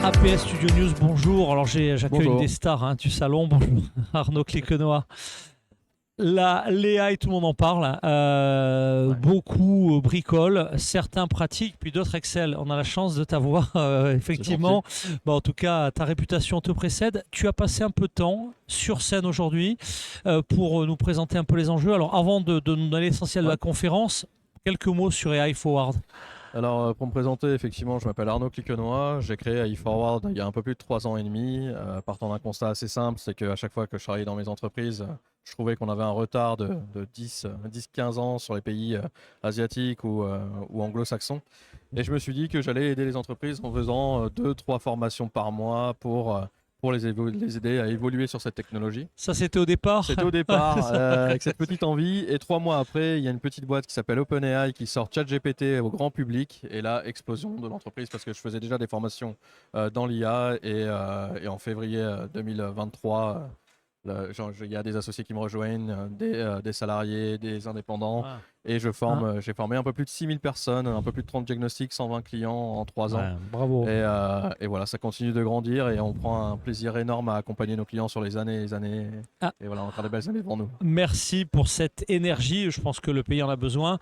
APS Studio News, bonjour. Alors j'accueille des stars du salon. Bonjour Arnaud Cliquenoy. L'AI, tout le monde en parle. Beaucoup bricolent, certains pratiquent, puis d'autres excellent. On a la chance de t'avoir, effectivement. En tout cas, ta réputation te précède. Tu as passé un peu de temps sur scène aujourd'hui pour nous présenter un peu les enjeux. Alors avant de nous donner l'essentiel de la conférence, quelques mots sur AI Forward. Alors pour me présenter, effectivement, je m'appelle Arnaud Cliquenoy, j'ai créé AI Forward il y a un peu plus de 3 ans et demi, partant d'un constat assez simple, c'est qu'à chaque fois que je travaillais dans mes entreprises, je trouvais qu'on avait un retard de 10-15 ans sur les pays asiatiques ou anglo-saxons. Et je me suis dit que j'allais aider les entreprises en faisant 2-3 formations par mois pour les aider à évoluer sur cette technologie. Ça, c'était au départ? C'était au départ, avec cette petite envie. Et 3 mois après, il y a une petite boîte qui s'appelle OpenAI qui sort ChatGPT au grand public. Et là, explosion de l'entreprise parce que je faisais déjà des formations dans l'IA. Et en février 2023, il y a des associés qui me rejoignent, des salariés, des indépendants. Et j'ai formé un peu plus de 6000 personnes, un peu plus de 30 diagnostics, 120 clients en 3 ans. Bravo. Et voilà, ça continue de grandir et on prend un plaisir énorme à accompagner nos clients sur les années et les années. Et voilà, on a encore des belles années devant nous. Merci pour cette énergie. Je pense que le pays en a besoin.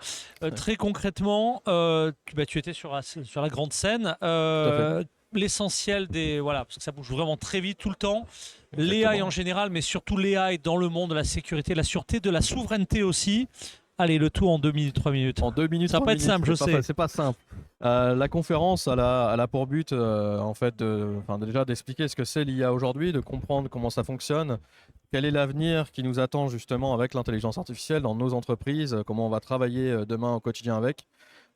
Très concrètement, tu étais sur la grande scène. L'essentiel parce que ça bouge vraiment très vite tout le temps. L'AI en général, mais surtout l'AI dans le monde de la sécurité, de la sûreté, de la souveraineté aussi. Allez, le tout en 2 minutes, 3 minutes. En 2 minutes, ça va pas être simple, je sais. C'est pas simple. La conférence, elle a pour but déjà d'expliquer ce que c'est l'IA aujourd'hui, de comprendre comment ça fonctionne, quel est l'avenir qui nous attend justement avec l'intelligence artificielle dans nos entreprises, comment on va travailler demain au quotidien avec.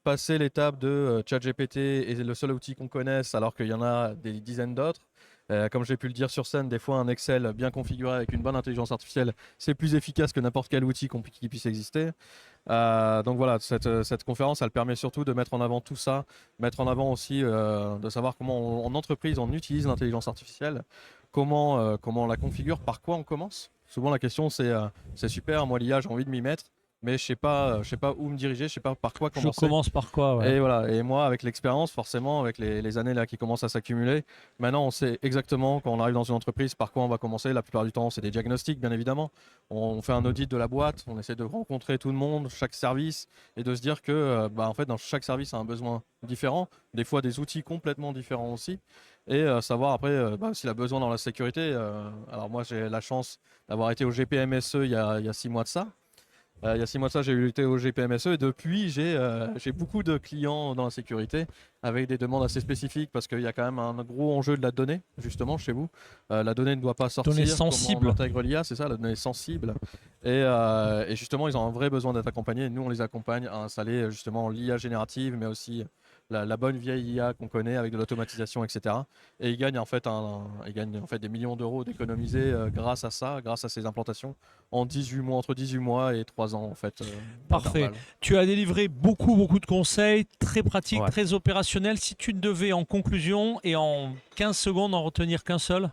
Passer l'étape de ChatGPT est le seul outil qu'on connaisse alors qu'il y en a des dizaines d'autres. Comme j'ai pu le dire sur scène, des fois un Excel bien configuré avec une bonne intelligence artificielle, c'est plus efficace que n'importe quel outil qui puisse exister. Donc voilà, cette conférence, elle permet surtout de mettre en avant tout ça, mettre en avant aussi de savoir comment en entreprise on utilise l'intelligence artificielle, comment on la configure, par quoi on commence. Souvent la question c'est super, moi l'IA j'ai envie de m'y mettre. Mais je sais pas où me diriger, je sais pas par quoi commencer. Je commence par quoi, Et voilà. Et moi, avec l'expérience, forcément, avec les années là qui commencent à s'accumuler, maintenant on sait exactement quand on arrive dans une entreprise par quoi on va commencer. La plupart du temps, c'est des diagnostics, bien évidemment. On fait un audit de la boîte, on essaie de rencontrer tout le monde, chaque service, et de se dire que, en fait, dans chaque service a un besoin différent. Des fois, des outils complètement différents aussi. Et savoir après s'il a besoin dans la sécurité. Alors moi, j'ai la chance d'avoir été au GPMSE il y a 6 mois de ça. Il y a 6 mois de ça, j'ai été au GPMSE et depuis, j'ai beaucoup de clients dans la sécurité avec des demandes assez spécifiques parce qu'il y a quand même un gros enjeu de la donnée, justement, chez vous. La donnée ne doit pas sortir. Donnée sensible. On intègre l'IA, c'est ça, la donnée sensible. Et justement, ils ont un vrai besoin d'être accompagnés. Nous, on les accompagne à installer justement l'IA générative, mais aussi la bonne vieille IA qu'on connaît avec de l'automatisation, etc. Et ils gagnent en fait des millions d'euros d'économiser grâce à ça, grâce à ces implantations en 18 mois, entre 18 mois et 3 ans en fait. Parfait. Tu as délivré beaucoup de conseils, très pratiques, très opérationnels. Si tu devais en conclusion et en 15 secondes en retenir qu'un seul?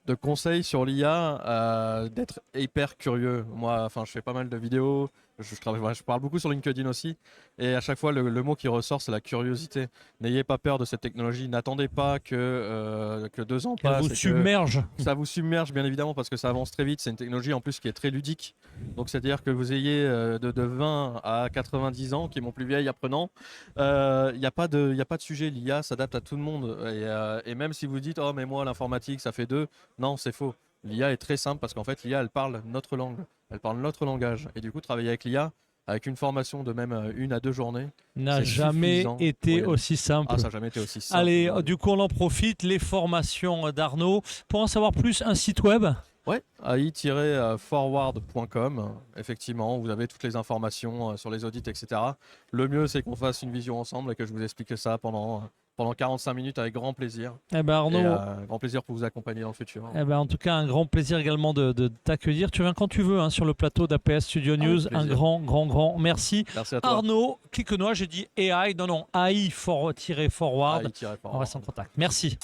De conseils sur l'IA, d'être hyper curieux. Moi, je fais pas mal de vidéos, je parle beaucoup sur LinkedIn aussi, et à chaque fois le mot qui ressort c'est la curiosité. N'ayez pas peur de cette technologie, n'attendez pas que 2 ans passent. Ça vous submerge. Ça vous submerge bien évidemment parce que ça avance très vite, c'est une technologie en plus qui est très ludique. Donc c'est-à-dire que vous ayez de 20 à 90 ans, qui est mon plus vieil apprenant, il n'y a pas de sujet, l'IA s'adapte à tout le monde. Et même si vous dites « Oh mais moi l'informatique ça fait 2 », non c'est faux. L'IA est très simple parce qu'en fait l'IA elle parle notre langue, elle parle notre langage. Et du coup travailler avec l'IA, avec une formation de même 1 à 2 journées, n'a jamais été aussi simple. Ça n'a jamais été aussi simple. Allez, du coup on en profite, les formations d'Arnaud. Pour en savoir plus, un site web? Ouais, AI-forward.com, effectivement, vous avez toutes les informations sur les audits, etc. Le mieux, c'est qu'on fasse une vision ensemble et que je vous explique ça pendant 45 minutes avec grand plaisir. Arnaud, grand plaisir pour vous accompagner dans le futur. En tout cas, un grand plaisir également de t'accueillir. Tu viens quand tu veux sur le plateau d'APS Studio News. Un grand merci. Merci à toi. Arnaud Cliquenoy, j'ai dit AI, non, AI-forward. On reste en contact. Merci.